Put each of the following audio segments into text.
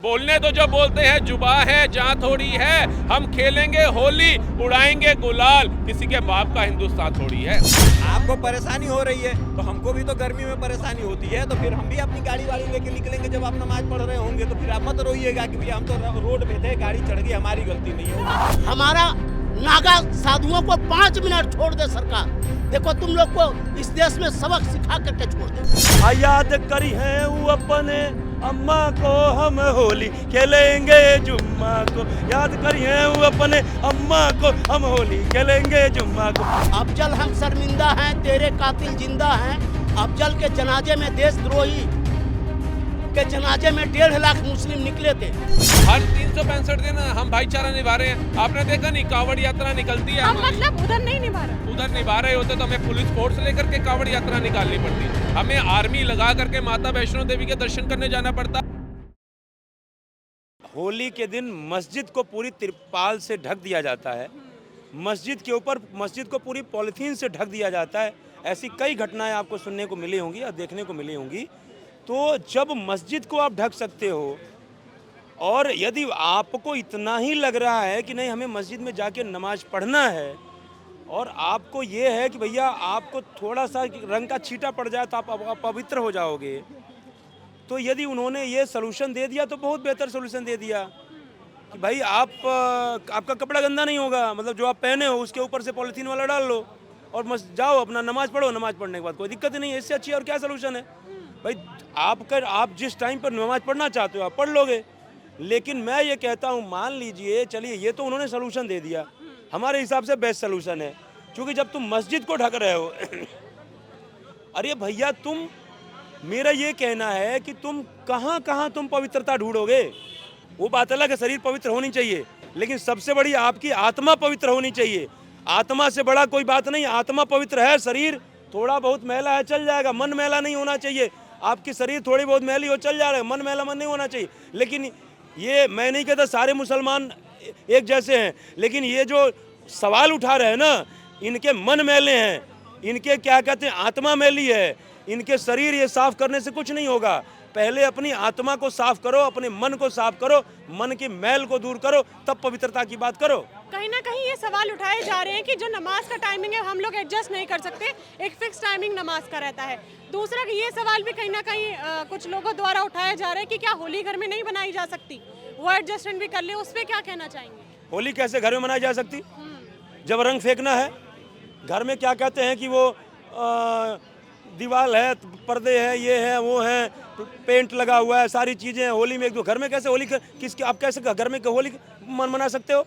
बोलने तो जो बोलते हैं जुबा है जहाँ थोड़ी है। हम खेलेंगे होली, उड़ाएंगे गुलाल, किसी के बाप का हिंदुस्तान थोड़ी है। आपको परेशानी हो रही है तो हमको भी तो गर्मी में परेशानी होती है, तो फिर हम भी अपनी गाड़ी वाड़ी लेके निकलेंगे। जब आप नमाज पढ़ रहे होंगे तो फिर आप मत रोइएगा कि भैया हम तो रोड पे थे, गाड़ी चढ़ गई, हमारी गलती नहीं है। हमारा नागा साधुओं को 5 मिनट छोड़ दे सरकार। देखो तुम लोग को इस देश में सबक सिखा करके छोड़ दे। याद करी है वो अपने अम्मा को, हम होली खेलेंगे जुम्मा को। याद करी है वो अपने अम्मा को, हम होली खेलेंगे जुम्मा को। अफजल हम शर्मिंदा हैं, तेरे कातिल जिंदा हैं। अफजल के जनाजे में, देशद्रोही के जनाजे में 1.5 लाख मुस्लिम निकले थे। हर 365 दिन हम भाईचारा निभा रहे हैं। आपने देखा नहीं, कावड़ यात्रा निकलती है, हम मतलब उधर नहीं निभा रहे। उधर निभा रहे होते तो हमें पुलिस फोर्स लेकर के कावड़ यात्रा निकालनी पड़ती, हमें आर्मी लगा करके माता वैष्णो देवी के दर्शन करने जाना पड़ता। होली के दिन मस्जिद को पूरी तिरपाल से ढक दिया जाता है, मस्जिद के ऊपर मस्जिद को पूरी पॉलीथीन से ढक दिया जाता है। ऐसी कई घटनाएं आपको सुनने को मिली होंगी और देखने को मिली होंगी। तो जब मस्जिद को आप ढक सकते हो और यदि आपको इतना ही लग रहा है कि नहीं हमें मस्जिद में जाके नमाज पढ़ना है और आपको ये है कि भैया आपको थोड़ा सा रंग का छींटा पड़ जाए तो आप अपवित्र हो जाओगे, तो यदि उन्होंने ये सलूशन दे दिया तो बहुत बेहतर सलूशन दे दिया कि भाई आपका कपड़ा गंदा नहीं होगा, मतलब जो आप पहने हो उसके ऊपर से पॉलीथीन वाला डाल लो और जाओ अपना नमाज पढ़ो। नमाज पढ़ने के बाद कोई दिक्कत ही नहीं है, इससे अच्छी और क्या सलूशन है भाई। आप जिस टाइम पर नमाज पढ़ना चाहते हो आप पढ़ लोगे। लेकिन मैं ये कहता हूँ, मान लीजिए चलिए ये तो उन्होंने सलूशन दे दिया, हमारे हिसाब से बेस्ट सलूशन है, क्योंकि जब तुम मस्जिद को ढक रहे हो अरे भैया तुम, मेरा ये कहना है कि तुम कहाँ कहाँ तुम पवित्रता ढूंढोगे। वो बात अलग है, शरीर पवित्र होनी चाहिए, लेकिन सबसे बड़ी आपकी आत्मा पवित्र होनी चाहिए। आत्मा से बड़ा कोई बात नहीं। आत्मा पवित्र है, शरीर थोड़ा बहुत मैला है चल जाएगा, मन मैला नहीं होना चाहिए। आपकी शरीर थोड़ी बहुत मैली हो चल जा रहा है, मन मैला मन नहीं होना चाहिए। लेकिन ये मैं नहीं कहता सारे मुसलमान एक जैसे हैं, लेकिन ये जो सवाल उठा रहे हैं ना, इनके मन मैले हैं, इनके क्या कहते हैं आत्मा मैली है, इनके शरीर ये साफ करने से कुछ नहीं होगा। पहले अपनी आत्मा को साफ करो, अपने मन को साफ करो, मन की मैल को दूर करो, तब पवित्रता की बात करो। कहीं ना कहीं ये सवाल उठाए जा रहे हैं कि जो नमाज का टाइमिंग है हम लोग एडजस्ट नहीं कर सकते, एक फिक्स टाइमिंग नमाज का रहता है। दूसरा कि ये सवाल भी कहीं ना कहीं कुछ लोगों द्वारा उठाया जा रहा है कि क्या होली घर में नहीं बनाई जा सकती, वो एडजस्टमेंट भी कर ले। उस पर क्या कहना चाहेंगे? होली कैसे घर में मनाई जा सकती? जब रंग फेंकना है घर में, क्या कहते हैं कि वो दीवार है, पर्दे हैं, ये है, वो है, पेंट लगा हुआ है, सारी चीजें हैं। होली में एक दो घर में कैसे होली किसके आप कैसे घर में होली मना सकते हो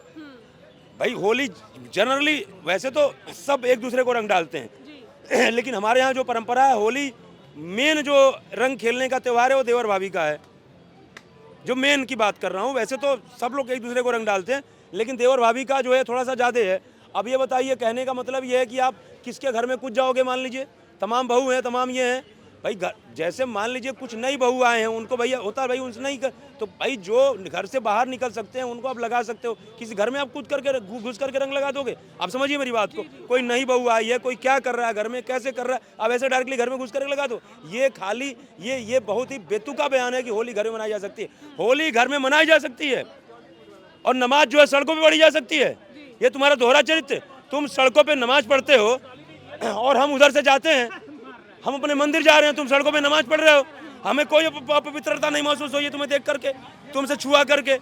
भाई? होली जनरली वैसे तो सब एक दूसरे को रंग डालते हैं लेकिन हमारे यहाँ जो परंपरा है, होली मेन जो रंग खेलने का त्यौहार है वो देवर भाभी का है, जो मेन की बात कर रहा हूँ। वैसे तो सब लोग एक दूसरे को रंग डालते हैं, लेकिन देवर भाभी का जो है थोड़ा सा ज़्यादा है। अब ये बताइए, कहने का मतलब ये है कि आप किसके घर में कुछ जाओगे, मान लीजिए तमाम बहू हैं, तमाम ये हैं भाई, जैसे मान लीजिए कुछ नई बहू आए हैं, उनको भैया होता है भाई उनसे नहीं कर, तो भाई जो घर से बाहर निकल सकते हैं उनको आप लगा सकते हो। किसी घर में आप कूद करके घुस करके रंग लगा दोगे? आप समझिए मेरी बात को। कोई नई बहू आई है, कोई क्या कर रहा है घर में, कैसे कर रहा है, आप ऐसे डायरेक्टली घर में घुस करके लगा दो? ये खाली ये बहुत ही बेतुका बयान है कि होली घर में मनाई जा सकती है। होली घर में मनाई जा सकती है और नमाज जो है सड़कों पर पढ़ी जा सकती है। ये तुम्हारा दोहरा चरित्र। तुम सड़कों पर नमाज पढ़ते हो और हम उधर से जाते हैं, हम अपने मंदिर जा रहे हैं, तुम सड़कों पे नमाज पढ़ रहे हो। हमें कोई पवित्रता नहीं महसूस हुई तुम्हें देख करके, तुमसे छुआ करके।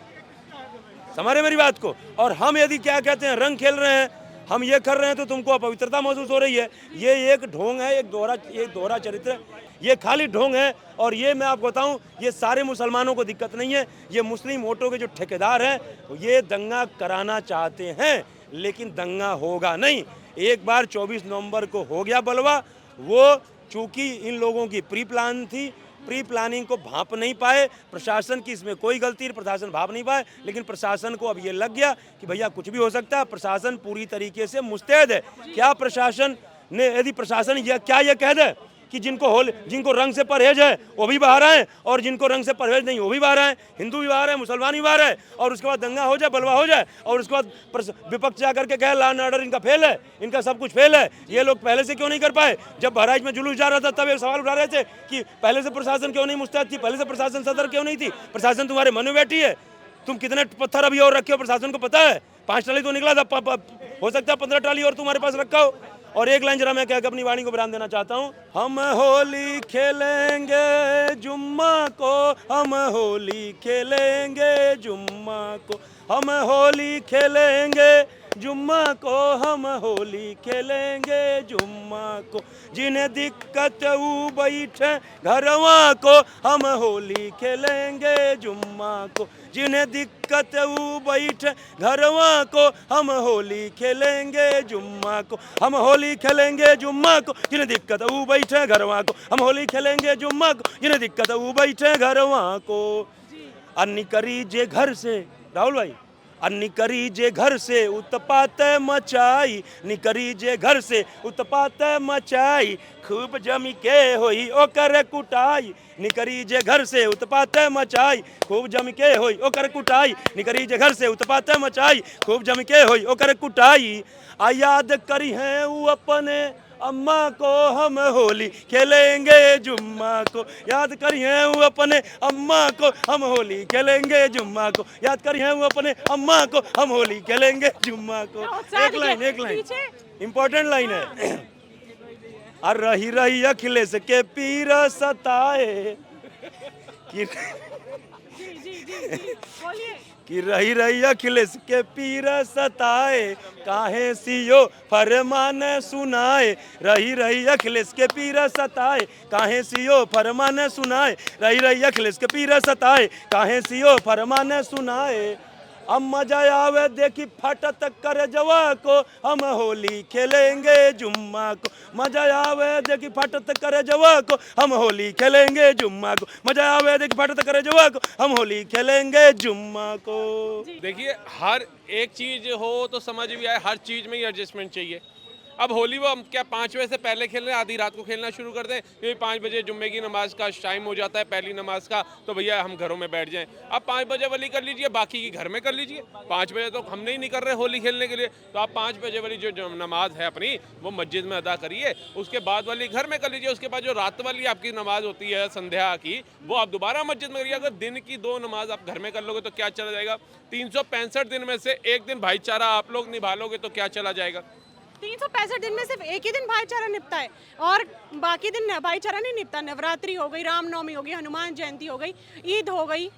समझे मेरी बात को? और हम यदि क्या कहते हैं रंग खेल रहे हैं, हम ये कर रहे हैं, तो तुमको अपवित्रता महसूस हो रही है। ये एक ढोंग है, एक दोहरा चरित्र, ये खाली ढोंग है। और ये मैं आपको बताऊं, ये सारे मुसलमानों को दिक्कत नहीं है, ये मुस्लिम वोटों के जो ठेकेदार हैं ये दंगा कराना चाहते हैं, लेकिन दंगा होगा नहीं। एक बार 24 नवंबर को हो गया बलवा, वो चूंकि इन लोगों की प्री प्लान थी, प्री प्लानिंग को भांप नहीं पाए। प्रशासन की इसमें कोई गलती, प्रशासन भांप नहीं पाए, लेकिन प्रशासन को अब ये लग गया कि भैया कुछ भी हो सकता है। प्रशासन पूरी तरीके से मुस्तैद है। क्या प्रशासन ने, यदि प्रशासन क्या ये कह दे कि जिनको रंग से परहेज है वो भी बाहर आए और जिनको रंग से परहेज नहीं वो भी बाहर आए, हिंदू भी बाहर है, मुसलमान भी बाहर है, और उसके बाद दंगा हो जाए, बलवा हो जाए, और उसके बाद विपक्ष जाकर के कहे लॉ एंड ऑर्डर इनका फेल है, इनका सब कुछ फेल है। ये लोग पहले से क्यों नहीं कर पाए? जब बहराइच में जुलूस जा रहा था तब एक सवाल उठा रहे थे कि पहले से प्रशासन क्यों नहीं मुस्तैद थी, पहले से प्रशासन सदर क्यों नहीं थी? प्रशासन तुम्हारे मन में बैठी है। तुम कितने पत्थर अभी और रखे हो प्रशासन को पता है? 5 ट्राली तो निकला था, हो सकता है 15 ट्राली और तुम्हारे पास रखा हो। और एक लाइन जरा मैं कह के अपनी वाणी को विराम देना चाहता हूँ। हम होली खेलेंगे जुम्मा को, हम होली खेलेंगे जुम्मा को, हम होली खेलेंगे जुम्मा को, हम होली खेलेंगे जुम्मा को, जिन्हें दिक्कत ऊ बैठे घरवा को, हम होली खेलेंगे जुम्मा को, जिन्हें दिक्कत ऊ बैठे घरवा को, हम होली खेलेंगे जुम्मा को, हम होली खेलेंगे जुम्मा को, जिन्हें दिक्कत ऊ बैठे घरवा को, हम होली खेलेंगे जुम्मा को, जिन्हें दिक्कत ऊ बैठे घरवा को। अन्नी करी जे घर से, राहुल भाई, निकरी जे घर से उत्पात मचाई, निकरी जे घर से उत्पात मचाई, खूब जमी के होई ओकर कुटाई, निकरी जे घर से उत्पात मचाई, खूब जम के होई ओकर कुटाई, निकरी जे घर से उत्पात मचाई, खूब जम के होई ओकर कुटाई। आ याद करी हैं वो अपने अम्मा को, हम होली खेलेंगे जुम्मा को, याद करिए वो अपने अम्मा को, हम होली खेलेंगे जुम्मा को, याद करिए वो अपने अम्मा को, हम होली खेलेंगे जुम्मा को। एक लाइन इम्पोर्टेंट लाइन है। और रही रही अखिलेश के पीर सताए कि रही रही अखिलेश के पीर सताए, काहे सियो फरमान सुनाए, रही रही अखिलेश के पीर सताए, काहे सियो फरमान सुनाए, रही रही अखिलेश के पीर सताए, काहे सियो फरमान सुनाए। अब मजा आवे देखी फटत कर जवा को, हम होली खेलेंगे जुम्मा को, मजा आवे देखी फटत कर जवा को, हम होली खेलेंगे जुम्मा को, मजा आवे देखी फटत कर जवा को, हम होली खेलेंगे जुम्मा को। देखिए, हर एक चीज हो तो समझ भी आए, हर चीज में ही एडजस्टमेंट चाहिए। अब होली वो हम क्या 5 बजे से पहले खेल रहे हैं, आधी रात को खेलना शुरू कर दें, क्योंकि 5 बजे जुम्मे की नमाज का टाइम हो जाता है, पहली नमाज का, तो भैया हम घरों में बैठ जाएं। अब 5 बजे वाली कर लीजिए, बाकी की घर में कर लीजिए। 5 बजे तो हम नहीं निकल रहे होली खेलने के लिए, तो आप 5 बजे वाली जो नमाज है अपनी वो मस्जिद में अदा करिए, उसके बाद वाली घर में कर लीजिए। उसके बाद जो रात वाली आपकी नमाज होती है संध्या की, वो आप दोबारा मस्जिद में करिए। अगर दिन की 2 नमाज आप घर में कर लोगे तो क्या चला जाएगा? 365 दिन में से एक दिन भाईचारा आप लोग निभा लोगे तो क्या चला जाएगा? 365 दिन में सिर्फ एक ही दिन भाईचारा निपटा है और बाकी दिन भाईचारा नहीं निपटा। नवरात्रि हो गई, रामनवमी हो गई, हनुमान जयंती हो गई, ईद हो गई,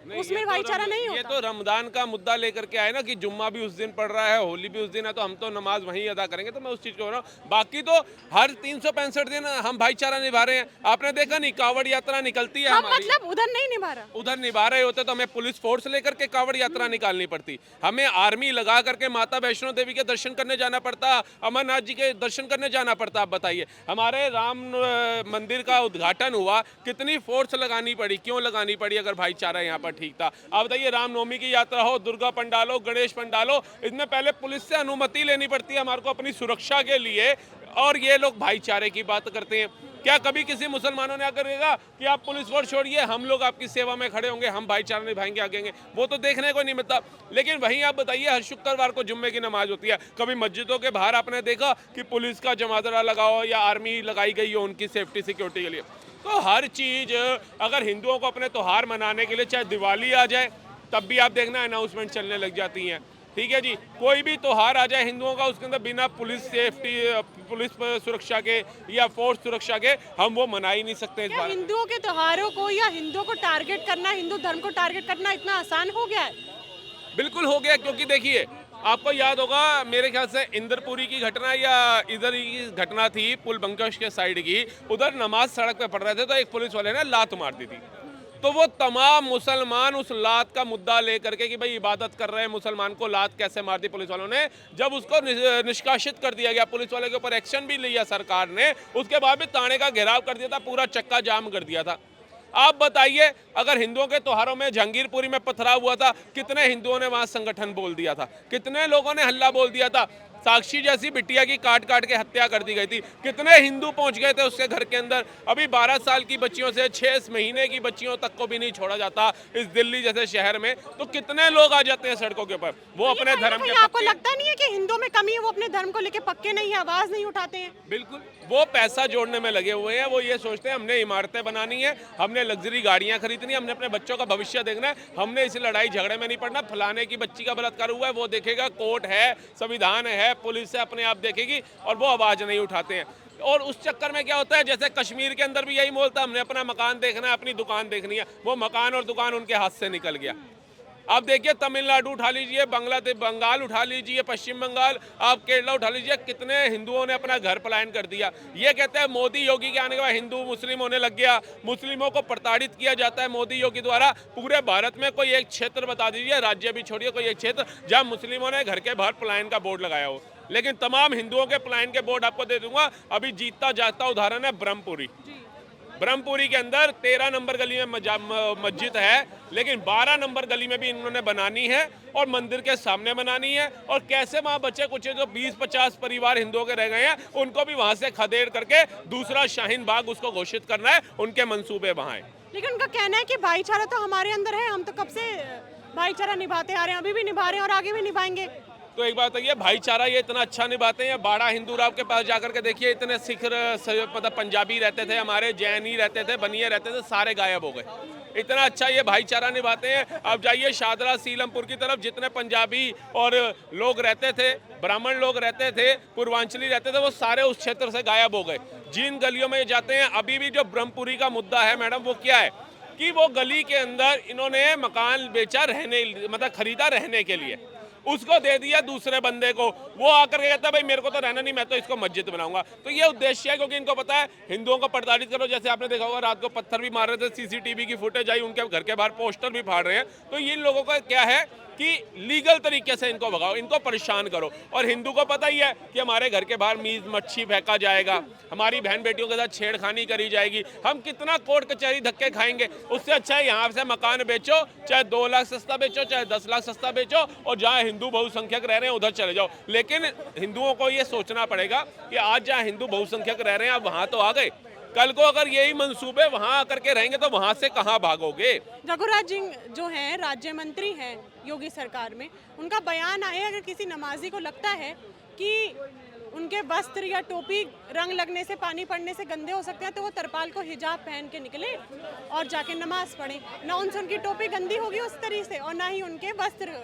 उसमें भाईचारा नहीं होता। ये तो रमजान का मुद्दा लेकर के आए ना कि जुम्मा भी उस दिन पड़ रहा है, होली भी उस दिन है, तो हम तो नमाज वहीं अदा करेंगे। तो मैं उस चीज़ को हो रहा हूँ। बाकी तो हर 365 दिन हम भाईचारा निभा रहे हैं। आपने देखा नहीं, कावड़ यात्रा निकलती है हमारी, मतलब उधर नहीं निभा रहा, उधर निभा रहे होते तो हमें पुलिस फोर्स लेकर के कावड़ यात्रा निकालनी पड़ती, हमें आर्मी लगा करके माता वैष्णो देवी के दर्शन करने जाना पड़ता, अमरनाथ जी के दर्शन करने जाना पड़ता। आप बताइए, हमारे राम मंदिर का उद्घाटन हुआ, कितनी फोर्स लगानी पड़ी, क्यों लगानी पड़ी अगर भाईचारा यहाँ पर ठीक था? आप बताइए, रामनवमी की यात्रा हो, दुर्गा पंडाल हो, गणेश पंडाल हो, इसमें पहले पुलिस से अनुमति लेनी पड़ती है हमारे को अपनी सुरक्षा के लिए, और ये लोग भाईचारे की बात करते हैं। क्या कभी किसी मुसलमानों ने आकर कहेगा कि आप पुलिस फोर्स छोड़िए, हम लोग आपकी सेवा में खड़े होंगे, हम भाईचारा निभाएंगे, आगेंगे? वो तो देखने को नहीं मिलता। लेकिन वहीं आप बताइए, हर शुक्रवार को जुम्मे की नमाज होती है, कभी मस्जिदों के बाहर आपने देखा कि पुलिस का जमावड़ा लगाओ या आर्मी लगाई गई हो उनकी सेफ्टी सिक्योरिटी के लिए? तो हर चीज़, अगर हिंदुओं को अपने त्यौहार मनाने के लिए चाहे दिवाली आ जाए तब भी आप देखना अनाउंसमेंट चलने लग जाती हैं, ठीक है जी। कोई भी त्यौहार आ जाए हिंदुओं का, उसके अंदर बिना पुलिस सेफ्टी, पुलिस सुरक्षा के या फोर्स सुरक्षा के हम वो मना ही नहीं सकते इस बार। हिंदुओं के त्योहारों को या हिंदुओं को टारगेट करना, हिंदू धर्म को टारगेट करना इतना आसान हो गया है? बिल्कुल हो गया, क्योंकि देखिए, आपको याद होगा मेरे ख्याल से इंदरपुरी की घटना या इधर की घटना थी, पुल बंकश के साइड की, उधर नमाज सड़क पे पढ़ रहे थे तो एक पुलिस वाले ने लात मार दी थी। तो वो तमाम मुसलमान उस लात का मुद्दा लेकर के कि भाई इबादत कर रहे हैं मुसलमान को लात कैसे मार दी पुलिस वालों ने, जब उसको निष्कासित कर दिया गया, पुलिस वाले के ऊपर एक्शन भी लिया सरकार ने, उसके बाद भी थाने का घेराव कर दिया था, पूरा चक्का जाम कर दिया था। आप बताइए, अगर हिंदुओं के त्योहारों में जहांगीरपुरी में पथराव हुआ था, कितने हिंदुओं ने वहां संगठन बोल दिया था, कितने लोगों ने हल्ला बोल दिया था। साक्षी जैसी बिटिया की काट काट के हत्या कर दी गई थी, कितने हिंदू पहुंच गए थे उसके घर के अंदर। अभी 12 साल की बच्चियों से 6 महीने की बच्चियों तक को भी नहीं छोड़ा जाता इस दिल्ली जैसे शहर में। तो कितने लोग आ जाते हैं सड़कों के ऊपर, वो अपने धर्म के आपको लगता नहीं है कि हिंदुओं में कमी है, वो अपने धर्म को लेके पक्के नहीं है, आवाज नहीं उठाते हैं? बिल्कुल, वो पैसा जोड़ने में लगे हुए हैं। वो ये सोचते हैं हमने इमारतें बनानी है, हमने लग्जरी गाड़ियां खरीदनी है, हमने अपने बच्चों का भविष्य देखना है, हमने इस लड़ाई झगड़े में नहीं पड़ना। फलाने की बच्ची का बलात्कार हुआ है वो देखेगा, कोर्ट है, संविधान है, पुलिस है, अपने आप देखेगी, और वो आवाज नहीं उठाते हैं। और उस चक्कर में क्या होता है, जैसे कश्मीर के अंदर भी यही बोलता हमने अपना मकान देखना है, अपनी दुकान देखनी है, वो मकान और दुकान उनके हाथ से निकल गया। आप देखिए तमिलनाडु उठा लीजिए, बांग्लादेश, बंगाल उठा लीजिए, पश्चिम बंगाल, आप केरला उठा लीजिए, कितने हिंदुओं ने अपना घर पलायन कर दिया। ये कहते हैं मोदी योगी के आने के बाद हिंदू मुस्लिम होने लग गया, मुस्लिमों को प्रताड़ित किया जाता है मोदी योगी द्वारा। पूरे भारत में कोई एक क्षेत्र बता दीजिए, राज्य भी छोड़िए, कोई एक क्षेत्र जहाँ मुस्लिमों ने घर के बाहर पलायन का बोर्ड लगाया हो। लेकिन तमाम हिंदुओं के पलायन के बोर्ड आपको दे दूंगा। अभी जीतता जागता उदाहरण है ब्रह्मपुरी। ब्रह्मपुरी के अंदर 13 नंबर गली में मस्जिद है, लेकिन 12 नंबर गली में भी इन्होंने बनानी है और मंदिर के सामने बनानी है। और कैसे वहाँ बच्चे कुछ जो 20-50 परिवार हिंदुओं के रह गए हैं, उनको भी वहाँ से खदेड़ करके दूसरा शाहीन बाग उसको घोषित करना है। उनके मंसूबे वहाँ हैं। लेकिन उनका कहना है कि भाईचारा तो हमारे अंदर है, हम तो कब से भाईचारा निभाते आ रहे हैं, अभी भी निभा रहे हैं और आगे भी निभाएंगे। तो एक बात है, भाईचारा ये इतना अच्छा निभाते हैं। बाड़ा हिंदू राव के पास जाकर के देखिए, इतने सिख मतलब पंजाबी रहते थे, हमारे जैन ही रहते थे, बनिए रहते थे, सारे गायब हो गए। इतना अच्छा ये भाईचारा निभाते हैं। अब जाइए शादरा सीलमपुर की तरफ, जितने पंजाबी और लोग रहते थे, ब्राह्मण लोग रहते थे, पूर्वांचली रहते थे, वो सारे उस क्षेत्र से गायब हो गए। जिन गलियों में जाते हैं, अभी भी जो ब्रह्मपुरी का मुद्दा है मैडम, वो क्या है कि वो गली के अंदर इन्होंने मकान बेचा रहने, मतलब खरीदा रहने के लिए, उसको दे दिया दूसरे बंदे को। वो आकर के कहता है भाई मेरे को तो रहना नहीं, मैं तो इसको मस्जिद बनाऊंगा। तो ये उद्देश्य है, क्योंकि इनको पता है हिंदुओं को प्रताड़ित करो। जैसे आपने देखा होगा रात को पत्थर भी मार रहे थे, सीसीटीवी की फुटेज आई, उनके घर के बाहर पोस्टर भी फाड़ रहे हैं। तो इन लोगों का क्या है कि लीगल तरीके से इनको भगाओ, इनको परेशान करो। और हिंदू को पता ही है कि हमारे घर के बाहर मीज मच्छी फेंका जाएगा, हमारी बहन बेटियों के साथ छेड़खानी करी जाएगी, हम कितना कोर्ट कचहरी धक्के खाएंगे। उससे अच्छा है यहाँ से मकान बेचो, चाहे 2 लाख सस्ता बेचो, चाहे 10 लाख सस्ता बेचो, और जहाँ हिंदू बहुसंख्यक रह रहे हैं उधर चले जाओ। लेकिन हिंदुओं को ये सोचना पड़ेगा कि आज जहाँ हिंदू बहुसंख्यक रह रहे हैं, आप वहाँ तो आ गए, कल को अगर यही मंसूबे वहां आकर के रहेंगे तो वहां से कहां भागोगे। रघुराज सिंह जो हैं राज्य मंत्री हैं योगी सरकार में, उनका बयान आया, अगर किसी नमाजी को लगता है कि उनके वस्त्र या टोपी रंग लगने से, पानी पड़ने से गंदे हो सकते हैं, तो वो तरपाल को हिजाब पहन के निकले और जाके नमाज पढ़े। ना उनसे उनकी टोपी गंदी होगी उस तरीके से, और ना ही उनके वस्त्र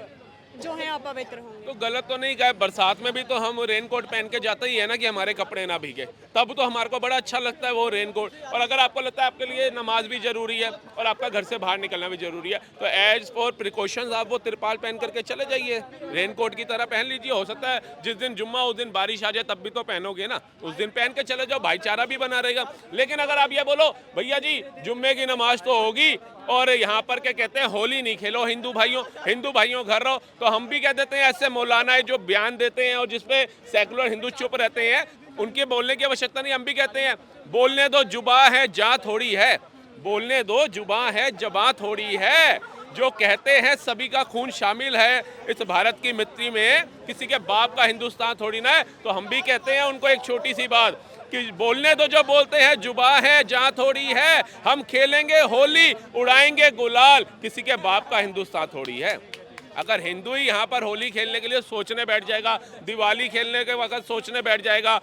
जो है अपवित्र होंगे। तो गलत तो नहीं कहा, बरसात में भी तो हम रेनकोट पहन के जाते ही है ना कि हमारे कपड़े ना भीगे, तब तो हमारे को बड़ा अच्छा लगता है वो रेनकोट। और अगर आपको लगता है आपके लिए नमाज भी जरूरी है और आपका घर से बाहर निकलना भी जरूरी है, तो एज फॉर प्रिकॉशंस आप वो तिरपाल पहन करके चले जाइए, रेनकोट की तरह पहन लीजिए। हो सकता है जिस दिन जुम्मा उस दिन बारिश आ जाए, तब भी तो पहनोगे ना, उस दिन पहन के चले जाओ, भाईचारा भी बना रहेगा। लेकिन अगर आप ये बोलो भैया जी जुम्मे की नमाज तो होगी और यहाँ पर क्या कहते हैं होली नहीं खेलो हिंदू भाइयों घर रहो, तो हम भी कह देते हैं ऐसे मौलाना जो बयान देते हैं और जिसपे सेकुलर हिंदू चुप रहते हैं, उनके बोलने की आवश्यकता नहीं। हम भी कहते हैं बोलने दो, जुबा है जा थोड़ी है, बोलने दो, जुबा है जबा थोड़ी है। जो कहते हैं सभी का खून शामिल है इस भारत की मिट्टी में, किसी के बाप का हिंदुस्तान थोड़ी ना है। तो हम भी कहते हैं उनको एक छोटी सी बात कि बोलने दो, जो बोलते हैं जुबा है जहाँ थोड़ी है, हम खेलेंगे होली उड़ाएंगे गुलाल, किसी के बाप का हिंदुस्तान थोड़ी है। अगर हिंदू ही यहाँ पर होली खेलने के लिए सोचने बैठ जाएगा, दिवाली खेलने के वक्त सोचने बैठ जाएगा,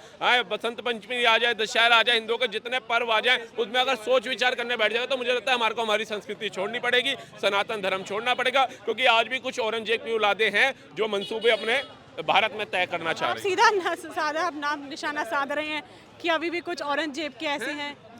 बसंत पंचमी आ जाए, दशहरा आ जाए, हिंदुओं के जितने पर्व आ जाए उसमें अगर सोच विचार करने बैठ जाएगा, तो मुझे लगता है हमारे को हमारी संस्कृति छोड़नी पड़ेगी, सनातन धर्म छोड़ना पड़ेगा। क्योंकि आज भी कुछ औरंगजेब की औलादे हैं जो मंसूबे अपने भारत में तय करना चाह रहे हैं। सीधा साधा आप नाम निशाना साध रहे हैं कि अभी भी कुछ औरंगजेब के ऐसे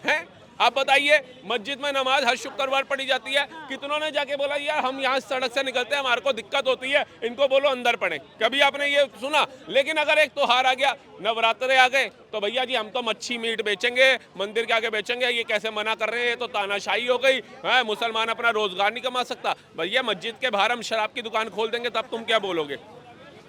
हैं। आप बताइए, मस्जिद में नमाज हर शुक्रवार पढ़ी जाती है, कितनों ने जाके बोला यार हम यहाँ सड़क से निकलते हैं, हमारे को दिक्कत होती है, इनको बोलो अंदर पढ़े। कभी आपने ये सुना? लेकिन अगर एक त्योहार आ गया, नवरात्रे आ गए, तो भैया जी हम तो मच्छी मीट बेचेंगे, मंदिर के आगे बेचेंगे, ये कैसे मना कर रहे हैं, तो तानाशाही हो गई है, मुसलमान अपना रोजगार नहीं कमा सकता। भैया मस्जिद के बाहर हम शराब की दुकान खोल देंगे, तब तुम क्या बोलोगे?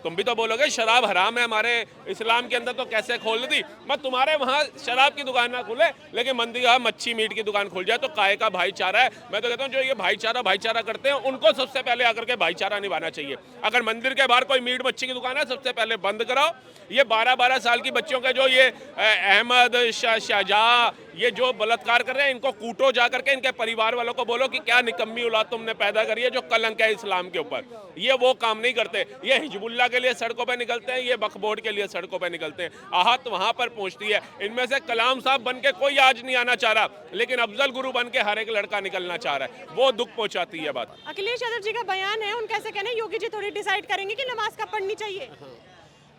तुम भी तो बोलोगे शराब हराम है हमारे इस्लाम के अंदर, तो कैसे खोल दी। मैं तुम्हारे वहाँ शराब की दुकान ना खुले, लेकिन मंदिर का मच्छी मीट की दुकान खुल जाए तो काय का भाईचारा है। मैं तो कहता हूँ जो ये भाईचारा करते हैं उनको सबसे पहले आकर के भाईचारा निभाना चाहिए। अगर मंदिर के बाहर कोई मीट मच्छी की दुकान है, सबसे पहले बंद कराओ। ये 12-12 साल की बच्चियों के जो ये अहमद शाहजहाँ ये जो बलात्कार कर रहे हैं, इनको कूटो जा करके, इनके परिवार वालों को बोलो कि क्या निकम्मी औलाद तुमने पैदा करी है जो कलंक है इस्लाम के ऊपर। ये वो काम नहीं करते, ये हिजबुल्लाह के लिए सड़कों पे निकलते हैं, ये वक्फ बोर्ड के लिए सड़कों पे निकलते हैं। आहत वहां पर पहुंचती है। इनमें से कलाम साहब बन के कोई आज नहीं आना चाह रहा, लेकिन अफजल गुरु बन के हर एक लड़का निकलना चाह रहा है। वो दुख पहुंचाती है बात। अखिलेश यादव जी का बयान है, उनका ऐसा कहना है योगी जी थोड़ी डिसाइड करेंगे कि नमाज कब पढ़नी चाहिए।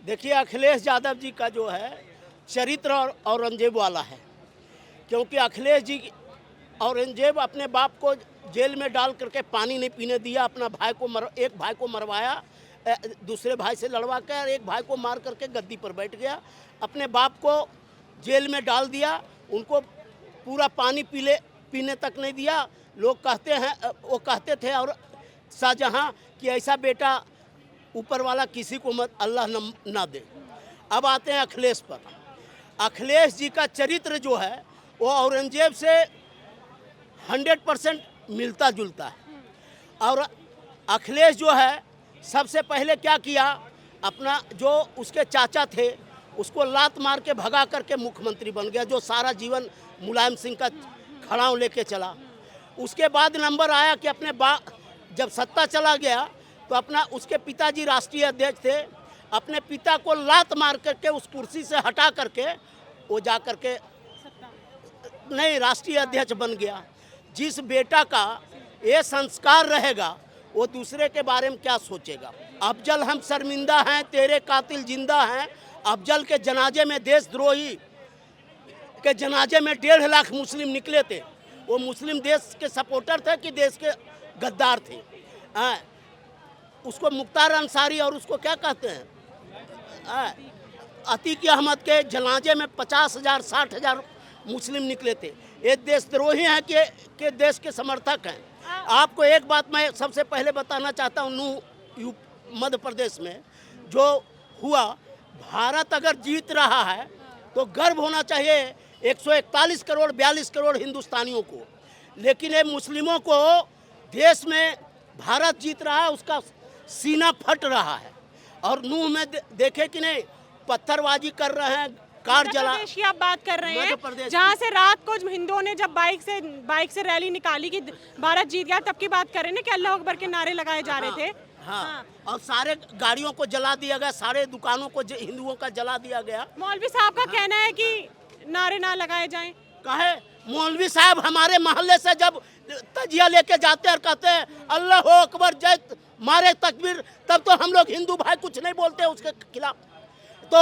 देखिए अखिलेश यादव जी का जो है चरित्र और औरंगजेब वाला है, क्योंकि अखिलेश जी औरंगजेब अपने बाप को जेल में डाल करके पानी नहीं पीने दिया, अपना एक भाई को मरवाया, दूसरे भाई से लड़वा कर एक भाई को मार करके गद्दी पर बैठ गया, अपने बाप को जेल में डाल दिया, उनको पूरा पानी पीने तक नहीं दिया। लोग कहते हैं, वो कहते थे और शाहजहाँ कि ऐसा बेटा ऊपर वाला किसी को मत अल्लाह ना दे। अब आते हैं अखिलेश पर। अखिलेश जी का चरित्र जो है वो औरंगजेब से 100% मिलता जुलता है। और अखिलेश जो है सबसे पहले क्या किया, अपना जो उसके चाचा थे उसको लात मार के भगा करके मुख्यमंत्री बन गया, जो सारा जीवन मुलायम सिंह का खड़ाऊ लेके चला। उसके बाद नंबर आया कि अपने जब सत्ता चला गया तो अपना उसके पिताजी राष्ट्रीय अध्यक्ष थे, अपने पिता को लात मार करके उस कुर्सी से हटा करके वो जा करके नहीं राष्ट्रीय अध्यक्ष बन गया। जिस बेटा का ये संस्कार रहेगा वो दूसरे के बारे में क्या सोचेगा। अफजल हम शर्मिंदा हैं, तेरे कातिल जिंदा हैं। अफजल के जनाजे में देशद्रोही के जनाजे में 1.5 लाख मुस्लिम निकले थे। वो मुस्लिम देश के सपोर्टर थे कि देश के गद्दार थे। उसको मुख्तार अंसारी और उसको क्या कहते हैं अतीक अहमद के जनाजे में 50,000 60,000 मुस्लिम निकले थे। ये देशद्रोही हैं कि देश के समर्थक हैं। आपको एक बात मैं सबसे पहले बताना चाहता हूँ, मध्य प्रदेश में जो हुआ, भारत अगर जीत रहा है तो गर्व होना चाहिए 141 करोड़ 42 करोड़ हिंदुस्तानियों को, लेकिन ये मुस्लिमों को देश में भारत जीत रहा है उसका सीना फट रहा है। और नूह में देखे कि नहीं पत्थरबाजी कर रहे हैं, कार जला। प्रदेश की आप बात कर रहे हैं जहाँ से रात को हिंदुओं ने जब बाइक से रैली निकाली कि भारत जीत गया, तब की बात कर रहे हैं कि अल्लाह अकबर के नारे लगाए जा रहे थे। हाँ। और सारे गाड़ियों को जला दिया गया, सारे दुकानों को हिंदुओं का जला दिया गया। मौलवी साहब का कहना है कि नारे ना लगाए जाएं। कहे मौलवी साहब हमारे मोहल्ले से जब तजिया लेके जाते हैं और कहते हैं अल्लाह अकबर जय मारे तकबीर, तब तो हम लोग हिंदू भाई कुछ नहीं बोलते उसके खिलाफ। तो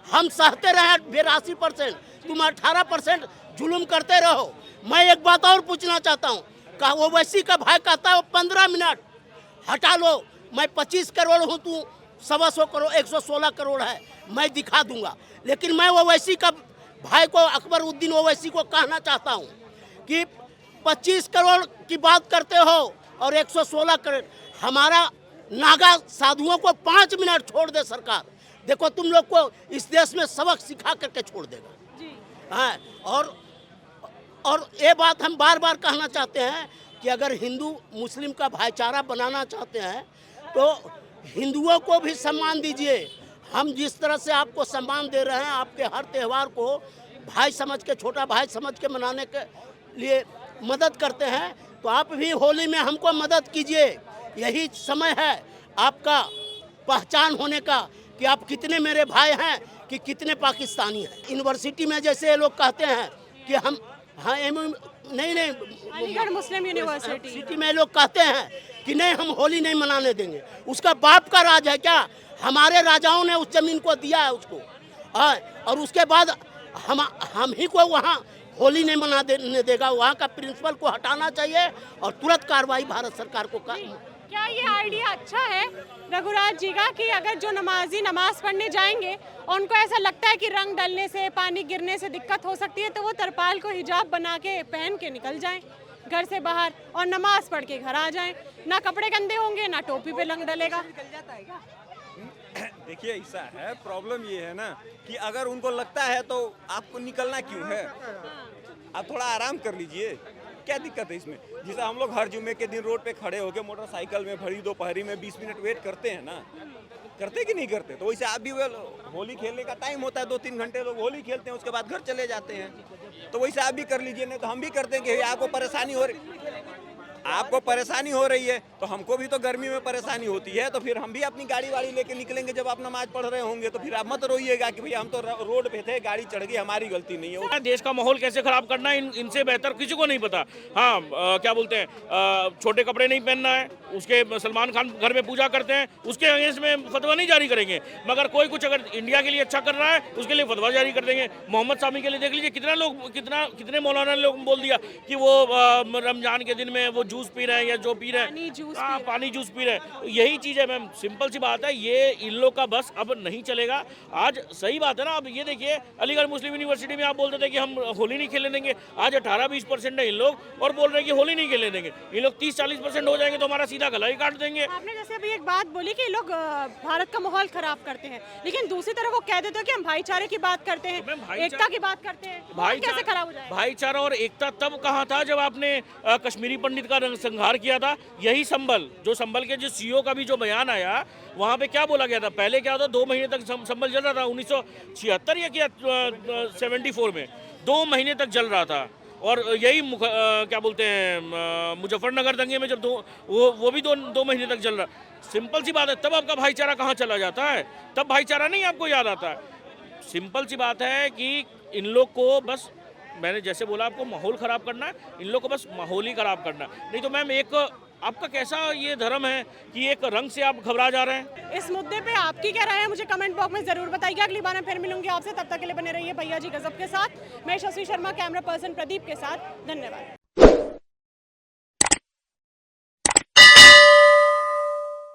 हम सहते रहे 82%, तुम 18% जुल्म करते रहो। मैं एक बात और पूछना चाहता हूँ, कहा वो वैसी का भाई कहता है 15 मिनट हटा लो, मैं 25 करोड़ हूँ, तू 125 करोड़ 116 करोड़ है, मैं दिखा दूंगा। लेकिन मैं वो वैसी का भाई को अकबर उद्दीन ओवैसी को कहना चाहता हूँ कि 25 करोड़ की बात करते हो और 116 करोड़, हमारा नागा साधुओं को 5 मिनट छोड़ दे सरकार, देखो तुम लोग को इस देश में सबक सिखा करके छोड़ देगा। हाँ, और ये बात हम बार बार कहना चाहते हैं कि अगर हिंदू मुस्लिम का भाईचारा बनाना चाहते हैं तो हिंदुओं को भी सम्मान दीजिए। हम जिस तरह से आपको सम्मान दे रहे हैं, आपके हर त्यौहार को भाई समझ के, छोटा भाई समझ के मनाने के लिए मदद करते हैं, तो आप भी होली में हमको मदद कीजिए। यही समय है आपका पहचान होने का कि आप कितने मेरे भाई हैं कि कितने पाकिस्तानी हैं। यूनिवर्सिटी में जैसे ये लोग कहते हैं कि हम नहीं अलीगढ़ मुस्लिम यूनिवर्सिटी में लोग कहते हैं कि नहीं हम होली नहीं मनाने देंगे। उसका बाप का राज है क्या? हमारे राजाओं ने उस जमीन को दिया है उसको, और उसके बाद हम ही को वहाँ होली नहीं मनाने देगा। वहाँ का प्रिंसिपल को हटाना चाहिए और तुरंत कार्रवाई भारत सरकार को क्या ये आइडिया अच्छा है रघुराज जी का कि अगर जो नमाजी नमाज पढ़ने जाएंगे और उनको ऐसा लगता है कि रंग डलने से, पानी गिरने से दिक्कत हो सकती है, तो वो तरपाल को हिजाब बना के पहन के निकल जाएं घर से बाहर और नमाज पढ़ के घर आ जाएं। ना कपड़े गंदे होंगे, ना टोपी पे रंग डलेगा। देखिए ऐसा है, प्रॉब्लम ये है ना कि अगर उनको लगता है तो आपको निकलना क्यों है? आप थोड़ा आराम कर लीजिए, क्या दिक्कत है इसमें? जैसे हम लोग हर जुम्मे के दिन रोड पे खड़े होकर मोटरसाइकिल में भरी दोपहरी में 20 मिनट वेट करते हैं ना, करते कि नहीं करते? तो वैसे आप भी होली खेलने का टाइम होता है, 2-3 घंटे लोग होली खेलते हैं, उसके बाद घर चले जाते हैं। तो वैसे आप भी कर लीजिए, नहीं तो हम भी करते हैं कि आपको परेशानी हो रही है तो हमको भी तो गर्मी में परेशानी होती है, तो फिर हम भी अपनी गाड़ी वाड़ी लेके निकलेंगे जब आप नमाज पढ़ रहे होंगे। तो फिर आप मत रोइएगा कि भैया हम तो रोड पे थे, गाड़ी चढ़ गई, हमारी गलती नहीं है। देश का माहौल कैसे खराब करना है इनसे बेहतर किसी को नहीं पता। हाँ, क्या बोलते हैं, छोटे कपड़े नहीं पहनना है, उसके सलमान खान घर में पूजा करते हैं, उसके अगेंस्ट में फतवा नहीं जारी करेंगे। मगर कोई कुछ अगर इंडिया के लिए अच्छा कर रहा है उसके लिए फतवा जारी कर देंगे। मोहम्मद सामी के लिए देख लीजिए कितने मौलाना लोग बोल दिया कि वो रमजान के दिन में वो जूस पी रहे हैं या जो पी रहे हैं, पानी जूस पी रहे हैं। यही चीज़ है मैम, सिंपल सी बात है, ये इन लोग का बस अब नहीं चलेगा। आज सही बात है ना, अब ये देखिए अलीगढ़ मुस्लिम यूनिवर्सिटी में आप बोलते थे कि हम होली नहीं खेलने देंगे, आज 18-20% है इन लोग और बोल रहे हैं कि होली नहीं खेलने देंगे। इन लोग 30-40% हो जाएंगे तो हमारा सीधा गला ही काट देंगे। आपने जैसे अभी एक बात बोली कि लोग भारत का माहौल खराब करते हैं, लेकिन दूसरी तरफ वो कह देते हैं कि हम भाईचारे की बात करते हैं, एकता की बात करते हैं, कैसे खराब हो जाएगा? भाईचारा और एकता तब कहाँ था जब आपने कश्मीरी पंडित का संहार किया था। यही संभल के जो सीईओ का भी जो बयान आया वहाँ पे क्या बोला गया था, पहले क्या था 2 महीने तक संभल जल रहा था 1976 या क्या 74 में 2 महीने तक जल रहा था। और यही क्या बोलते हैं मुजफ्फरनगर दंगे में जब वो भी दो महीने तक जल रहा। सिंपल सी बात है, तब आपका भाईचारा कहाँ चला जाता है? तब भाईचारा नहीं आपको याद आता है। सिंपल सी बात है कि इन लोग को बस, मैंने जैसे बोला आपको माहौल ख़राब करना है, इन लोग को बस माहौल ही ख़राब करना है। नहीं तो मैम एक आपका कैसा ये धर्म है कि एक रंग से आप घबरा जा रहे हैं? इस मुद्दे पे आपकी क्या राय है मुझे कमेंट बॉक्स में जरूर बताइएगा। अगली बार मैं फिर मिलूंगी आपसे, तब तक के लिए बने रहिए भैया जी गजब के साथ। मैं शशि शर्मा, कैमरा पर्सन प्रदीप के साथ। धन्यवाद।